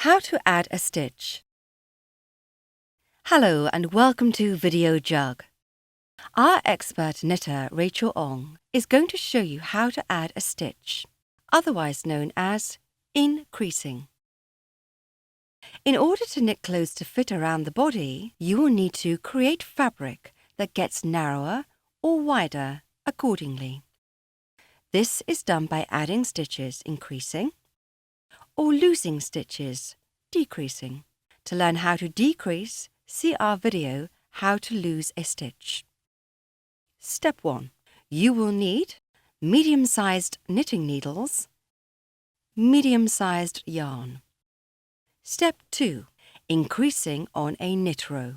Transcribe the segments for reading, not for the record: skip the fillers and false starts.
How to add a stitch. Hello and welcome to Videojug. Our expert knitter Rachel Ong is going to show you how to add a stitch, otherwise known as increasing. In order to knit clothes to fit around the body, you will need to create fabric that gets narrower or wider accordingly. This is done by adding stitches increasing or losing stitches decreasing. To learn how to decrease, see our video How to Lose a Stitch. Step 1. You will need medium-sized knitting needles, medium-sized yarn. Step 2. Increasing on a knit row.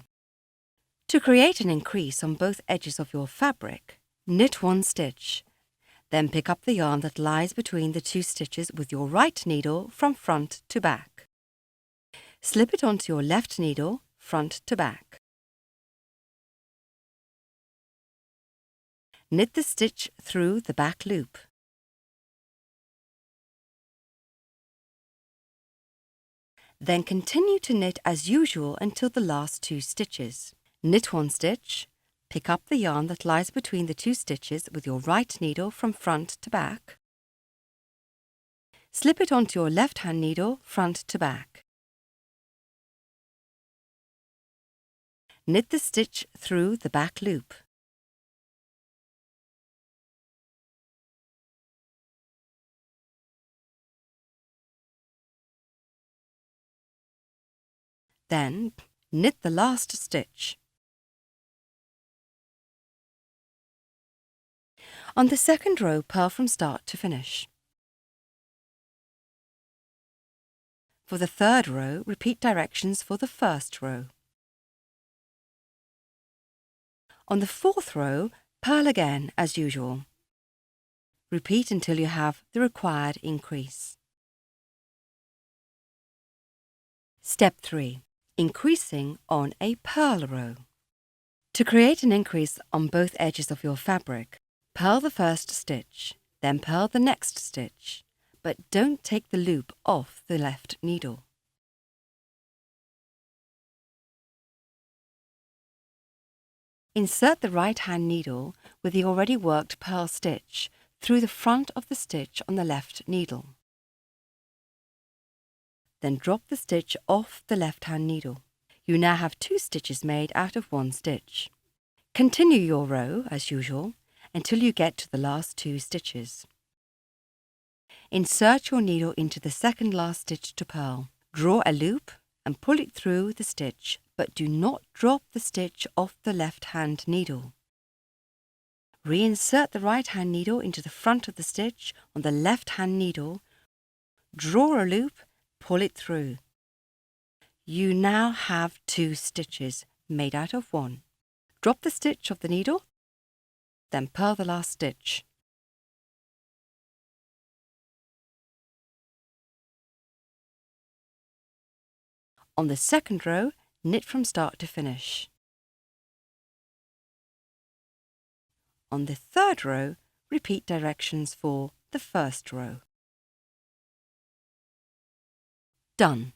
To create an increase on both edges of your fabric, knit one stitch. Then pick up the yarn that lies between the two stitches with your right needle from front to back. Slip it onto your left needle, front to back. Knit the stitch through the back loop. Then continue to knit as usual until the last two stitches. Knit one stitch, pick up the yarn that lies between the two stitches with your right needle from front to back. Slip it onto your left-hand needle, front to back. Knit the stitch through the back loop. Then, knit the last stitch. On the second row, purl from start to finish. For the third row, repeat directions for the first row. On the fourth row, purl again as usual. Repeat until you have the required increase. Step 3. Increasing on a purl row. To create an increase on both edges of your fabric, purl the first stitch, then purl the next stitch, but don't take the loop off the left needle. Insert the right-hand needle with the already worked purl stitch through the front of the stitch on the left needle. Then drop the stitch off the left-hand needle. You now have two stitches made out of one stitch. Continue your row, as usual, until you get to the last two stitches. Insert your needle into the second last stitch to purl. Draw a loop and pull it through the stitch, but do not drop the stitch off the left-hand needle. Reinsert the right-hand needle into the front of the stitch on the left-hand needle. Draw a loop, pull it through. You now have two stitches made out of one. Drop the stitch of the needle, then purl the last stitch. On the second row, knit from start to finish. On the third row, repeat directions for the first row. Done.